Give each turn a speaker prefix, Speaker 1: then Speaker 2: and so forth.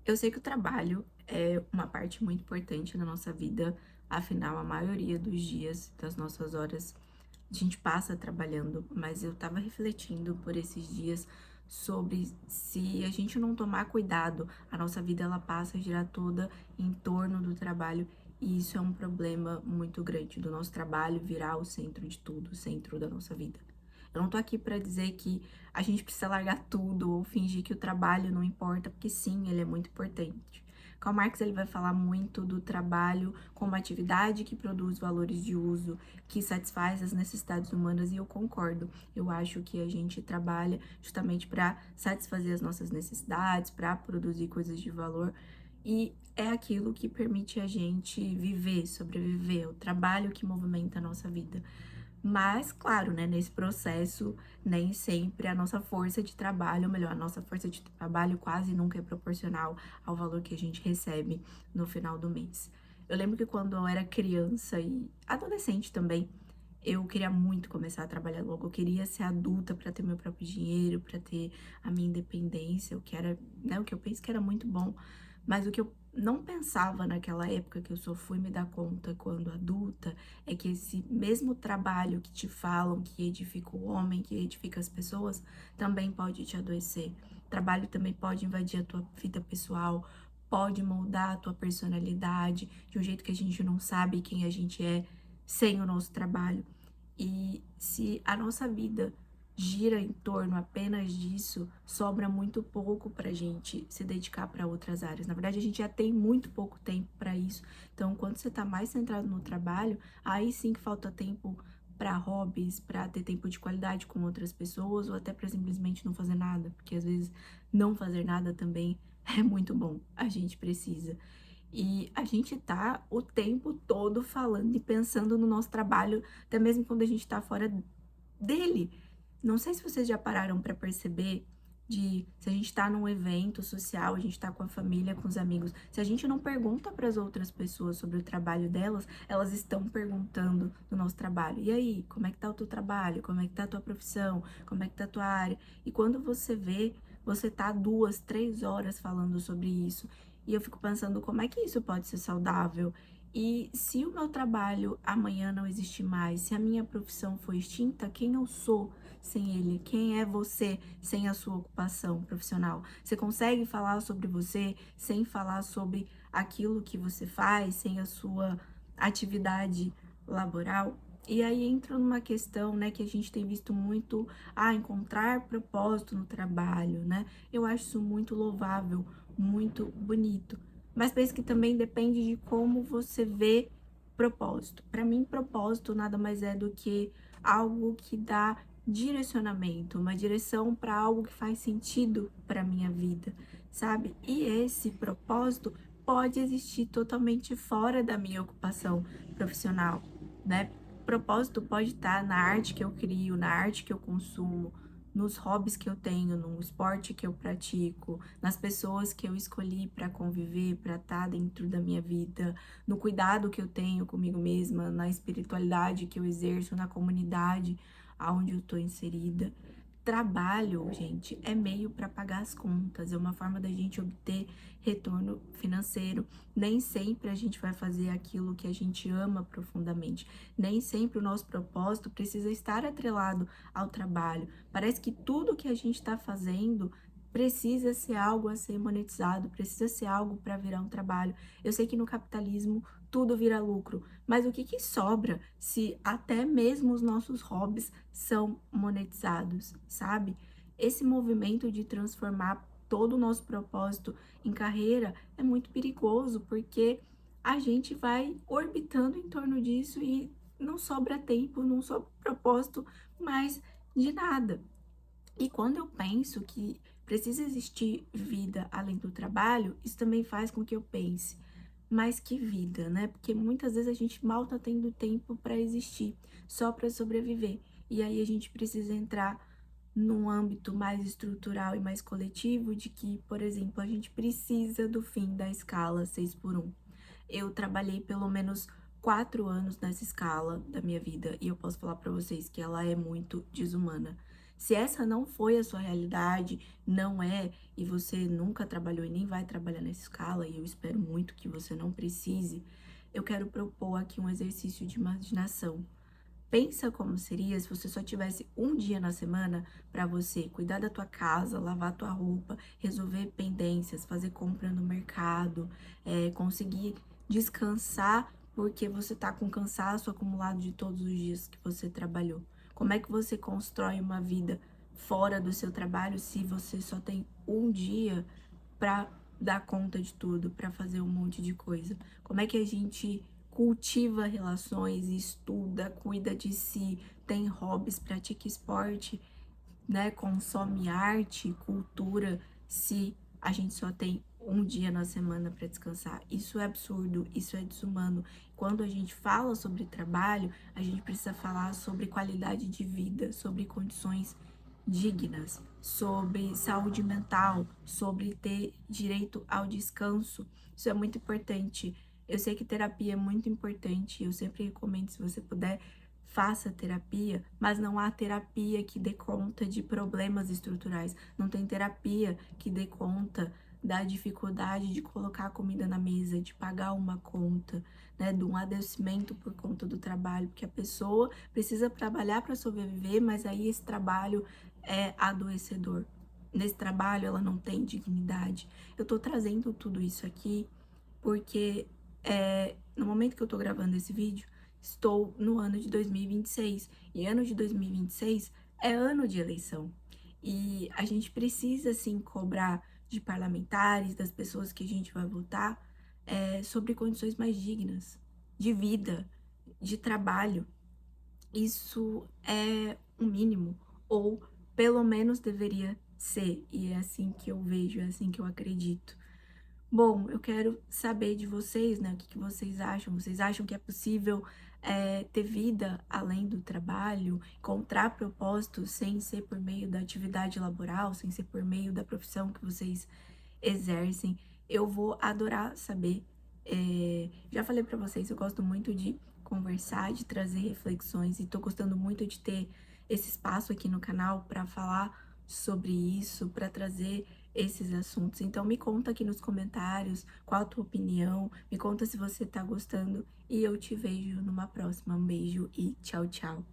Speaker 1: Eu sei que o trabalho é uma parte muito importante da nossa vida, afinal, a maioria dos dias, das nossas horas, a gente passa trabalhando, mas eu tava refletindo por esses dias sobre se a gente não tomar cuidado, a nossa vida ela passa a girar toda em torno do trabalho, e isso é um problema muito grande, do nosso trabalho virar o centro de tudo, o centro da nossa vida. Eu não tô aqui pra dizer que a gente precisa largar tudo ou fingir que o trabalho não importa, porque sim, ele é muito importante. Karl Marx ele vai falar muito do trabalho como atividade que produz valores de uso, que satisfaz as necessidades humanas, e eu concordo. Eu acho que a gente trabalha justamente para satisfazer as nossas necessidades, para produzir coisas de valor, e é aquilo que permite a gente viver, sobreviver, o trabalho que movimenta a nossa vida. Mas, claro, né, nesse processo, nem sempre a nossa força de trabalho, ou melhor, a nossa força de trabalho quase nunca é proporcional ao valor que a gente recebe no final do mês. Eu lembro que quando eu era criança e adolescente também, eu queria muito começar a trabalhar logo. Eu queria ser adulta para ter meu próprio dinheiro, para ter a minha independência, o que era, né, o que eu penso que era muito bom, mas o que eu não pensava naquela época, que eu só fui me dar conta quando adulta, é que esse mesmo trabalho que te falam que edifica o homem, que edifica as pessoas, também pode te adoecer. Trabalho também pode invadir a tua vida pessoal, pode moldar a tua personalidade de um jeito que a gente não sabe quem a gente é sem o nosso trabalho. E se a nossa vida gira em torno apenas disso, sobra muito pouco para a gente se dedicar para outras áreas. Na verdade, a gente já tem muito pouco tempo para isso. Então, quando você está mais centrado no trabalho, aí sim que falta tempo para hobbies, para ter tempo de qualidade com outras pessoas, ou até para simplesmente não fazer nada, porque às vezes não fazer nada também é muito bom. A gente precisa. E a gente tá o tempo todo falando e pensando no nosso trabalho, até mesmo quando a gente tá fora dele. Não sei se vocês já pararam para perceber de se a gente tá num evento social, a gente tá com a família, com os amigos, se a gente não pergunta para as outras pessoas sobre o trabalho delas, elas estão perguntando do nosso trabalho. E aí, como é que tá o teu trabalho? Como é que tá a tua profissão? Como é que tá a tua área? E quando você vê, você tá 2, 3 horas falando sobre isso. E eu fico pensando como é que isso pode ser saudável? E se o meu trabalho amanhã não existir mais, se a minha profissão for extinta, quem eu sou sem ele? Quem é você sem a sua ocupação profissional? Você consegue falar sobre você sem falar sobre aquilo que você faz, sem a sua atividade laboral? E aí entra numa questão, né, que a gente tem visto muito, encontrar propósito no trabalho, né? Eu acho isso muito louvável, muito bonito. Mas penso que também depende de como você vê propósito. Para mim, propósito nada mais é do que algo que dá direcionamento, uma direção para algo que faz sentido para minha vida, sabe? E esse propósito pode existir totalmente fora da minha ocupação profissional, né? Propósito pode estar na arte que eu crio, na arte que eu consumo, nos hobbies que eu tenho, no esporte que eu pratico, nas pessoas que eu escolhi para conviver, para estar dentro da minha vida, no cuidado que eu tenho comigo mesma, na espiritualidade que eu exerço, na comunidade aonde eu estou inserida. Trabalho, gente, é meio para pagar as contas, é uma forma da gente obter retorno financeiro. Nem sempre a gente vai fazer aquilo que a gente ama profundamente. Nem sempre o nosso propósito precisa estar atrelado ao trabalho. Parece que tudo que a gente está fazendo precisa ser algo a ser monetizado, precisa ser algo para virar um trabalho. Eu sei que no capitalismo tudo vira lucro, mas o que que sobra se até mesmo os nossos hobbies são monetizados, sabe? Esse movimento de transformar todo o nosso propósito em carreira é muito perigoso, porque a gente vai orbitando em torno disso e não sobra tempo, não sobra propósito mais de nada. E quando eu penso que precisa existir vida além do trabalho, isso também faz com que eu pense, mas que vida, né? Porque muitas vezes a gente mal tá tendo tempo para existir, só para sobreviver. E aí a gente precisa entrar num âmbito mais estrutural e mais coletivo de que, por exemplo, a gente precisa do fim da escala 6x1. Eu trabalhei pelo menos 4 anos nessa escala da minha vida e eu posso falar para vocês que ela é muito desumana. Se essa não foi a sua realidade, não é, e você nunca trabalhou e nem vai trabalhar nessa escala, e eu espero muito que você não precise, eu quero propor aqui um exercício de imaginação. Pensa como seria se você só tivesse um dia na semana para você cuidar da tua casa, lavar tua roupa, resolver pendências, fazer compra no mercado, conseguir descansar porque você tá com cansaço acumulado de todos os dias que você trabalhou. Como é que você constrói uma vida fora do seu trabalho se você só tem um dia para dar conta de tudo, para fazer um monte de coisa? Como é que a gente cultiva relações, estuda, cuida de si, tem hobbies, pratica esporte, né? Consome arte, cultura, se a gente só tem um dia na semana para descansar? Isso é absurdo, isso é desumano. Quando a gente fala sobre trabalho, a gente precisa falar sobre qualidade de vida, sobre condições dignas, sobre saúde mental, sobre ter direito ao descanso. Isso é muito importante. Eu sei que terapia é muito importante, eu sempre recomendo, se você puder, faça terapia, mas não há terapia que dê conta de problemas estruturais. Não tem terapia que dê conta da dificuldade de colocar comida na mesa, de pagar uma conta, né, de um adoecimento por conta do trabalho, porque a pessoa precisa trabalhar para sobreviver, mas aí esse trabalho é adoecedor. Nesse trabalho ela não tem dignidade. Eu tô trazendo tudo isso aqui porque no momento que eu tô gravando esse vídeo, estou no ano de 2026. E ano de 2026 é ano de eleição. E a gente precisa, sim, cobrar de parlamentares, das pessoas que a gente vai votar, sobre condições mais dignas, de vida, de trabalho. Isso é o mínimo, ou pelo menos deveria ser, e é assim que eu vejo, é assim que eu acredito. Bom, eu quero saber de vocês, né? O que que vocês acham? Vocês acham que é possível ter vida além do trabalho, encontrar propósito sem ser por meio da atividade laboral, sem ser por meio da profissão que vocês exercem? Eu vou adorar saber. Já falei pra vocês, eu gosto muito de conversar, de trazer reflexões e tô gostando muito de ter esse espaço aqui no canal para falar sobre isso, para trazer esses assuntos. Então me conta aqui nos comentários qual a tua opinião, me conta se você tá gostando e eu te vejo numa próxima. Um beijo e tchau, tchau.